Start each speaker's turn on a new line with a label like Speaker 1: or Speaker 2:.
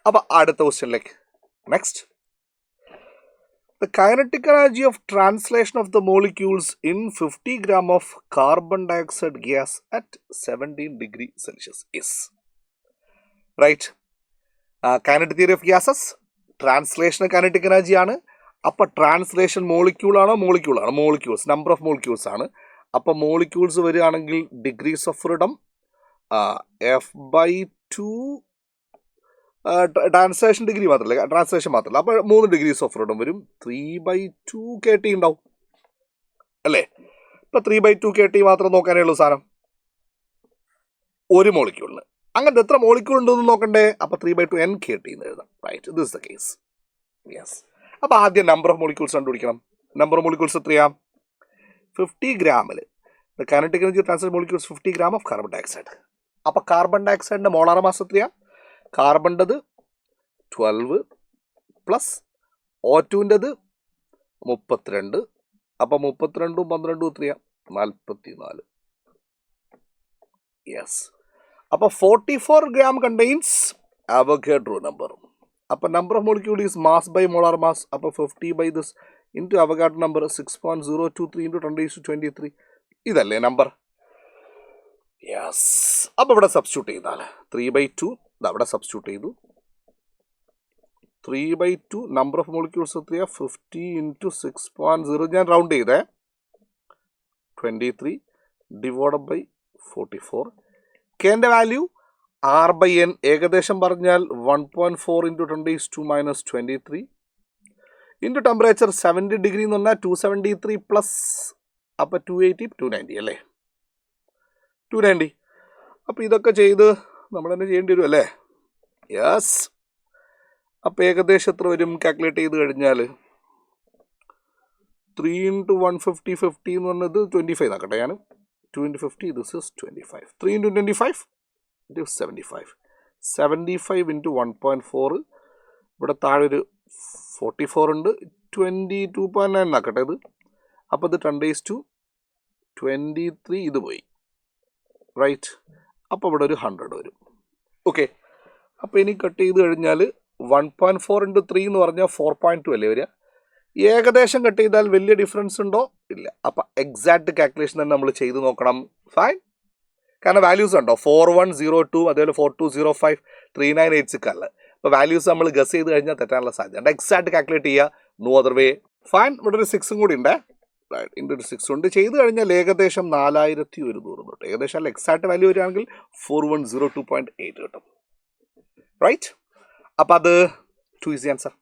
Speaker 1: അപ്പോൾ അടുത്ത ക്വസ്റ്റ്യനിലേക്ക് next. The kinetic energy of translation of the molecules in 50 gram of carbon dioxide gas at 17 degrees Celsius is. Right. Kinetic theory of gases. Translation kinetic energy ആണ്. അപ്പോൾ translation molecules number of molecules ആണ്. അപ്പോൾ molecules വരികയാണെങ്കിൽ degrees of freedom F/2 translation degree മാത്രമല്ല, translation മാത്രമല്ല. അപ്പോൾ 3 degrees of freedom വരും. 3/2 KT ഉണ്ടാവും അല്ലേ? ഇപ്പോൾ 3/2 KT മാത്രം നോക്കാനേ ഉള്ളൂ സാധനം ഒരു മോളിക്യൂളിന്. അങ്ങനത്തെ എത്ര മോളിക്യൂൾ ഉണ്ടെന്ന് നോക്കണ്ടേ? അപ്പോൾ 3/2 NKT എന്ന് എഴുതാം. Right, this the case. Yes. അപ്പോൾ ആദ്യം നമ്പർ ഓഫ് മോളിക്യൂൾസ് കണ്ടുപിടിക്കണം. നമ്പർ ഓഫ് മോളിക്യൂൾസ് എത്രയാ? 50 ഗ്രാമിൽ the kinetic energy translate molecules 50 gram of carbon dioxide. അപ്പോൾ കാർബൺ ഡയോക്സൈഡിൻ്റെ മോളാർ മാസ് എത്രയാ? കാർബണിൻ്റെത് 12 പ്ലസ് O2ൻ്റെത് 32. അപ്പോൾ 32 ഉം 12 എത്രയാ? 44. യെസ്. അപ്പോൾ 44 gram കണ്ടെയ്ൻസ് അവഗാഡ്രോ നമ്പർ. അപ്പോൾ number of molecule is mass by molar mass. അപ്പോൾ 50 by this into Avogadro number 6.023 into 10⁻23. ഇതല്ലേ നമ്പർ? യെസ്. അപ്പോൾ ഇവിടെ സബ്സ്റ്റിറ്റ്യൂട്ട് ചെയ്താൽ 3/2 അവിടെ സബ്സ്റ്റിറ്റ്യൂട്ട് ചെയ്തു. 3/2 നമ്പർ ഓഫ് മോളിക്യൂൾസ് എത്രയാ? 50 ഇൻറ്റു 6.0, ഞാൻ റൗണ്ട് ചെയ്തേ, 23 ഡിവൈഡ് ബൈ 44. കെൻ്റെ വാല്യൂ R/N ഏകദേശം പറഞ്ഞാൽ 1.4 ഇൻറ്റു 10⁻⁻23 ഇൻറ്റു ടെമ്പറേച്ചർ 70 ഡിഗ്രി എന്ന് പറഞ്ഞാൽ 273 പ്ലസ് അപ്പോൾ 280, 290 അല്ലേ? 290. അപ്പോൾ ഇതൊക്കെ ചെയ്ത് നമ്മൾ തന്നെ ചെയ്യേണ്ടി വരും അല്ലേ? യെസ്. അപ്പോൾ ഏകദേശം എത്ര വരും കാൽക്കുലേറ്റ് ചെയ്ത് കഴിഞ്ഞാൽ? 3 ഇൻറ്റു 150, 50 എന്ന് പറഞ്ഞത് 25 ആക്കട്ടെ ഞാൻ. 2 into 50, this is 25. 3 into 25 it is 75. 75 into 1.4, ഇവിടെ താഴെ ഒരു 44 ഉണ്ട്. 22.9 ആക്കട്ടെ ഇത്. അപ്പോൾ ഇത് 10⁻23 ഇത് പോയി. റൈറ്റ്. അപ്പോൾ ഇവിടെ ഒരു 100 വരും. ഓക്കെ. അപ്പോൾ ഇനി കട്ട് ചെയ്ത് കഴിഞ്ഞാൽ 1.4 ഇൻറ്റു 3 എന്ന് പറഞ്ഞാൽ 4.2 അല്ലേ വരിക? ഏകദേശം കട്ട് ചെയ്താൽ വലിയ ഡിഫറൻസ് ഉണ്ടോ? ഇല്ല. അപ്പോൾ എക്സാക്ട് കാൽക്കുലേഷൻ തന്നെ നമ്മൾ ചെയ്ത് നോക്കണം. ഫൈൻ. കാരണം വാല്യൂസ് ഉണ്ടോ? 4102, അതേപോലെ 4205, 3986 അല്ല. അപ്പോൾ വാല്യൂസ് നമ്മൾ ഗസ് ചെയ്ത് കഴിഞ്ഞാൽ തെറ്റാനുള്ള സാധ്യത. എക്സാക്ട് കാൽക്കുലേറ്റ് ചെയ്യുക, നോ അതർ വേ. ഫൈൻ. ഇവിടെ ഒരു 6 കൂടി ഉണ്ട്. റൈറ്റ്. ഇൻറ്റു 6 ഉണ്ട്. ചെയ്ത് കഴിഞ്ഞാൽ ഏകദേശം 4100 തൊട്ട് ഏകദേശം അല്ല, എക്സാക്ട് വാല്യൂ വരികയാണെങ്കിൽ 4102.8 കിട്ടും. റൈറ്റ്. അപ്പോൾ അത് 2 ഈസി ആൻസർ.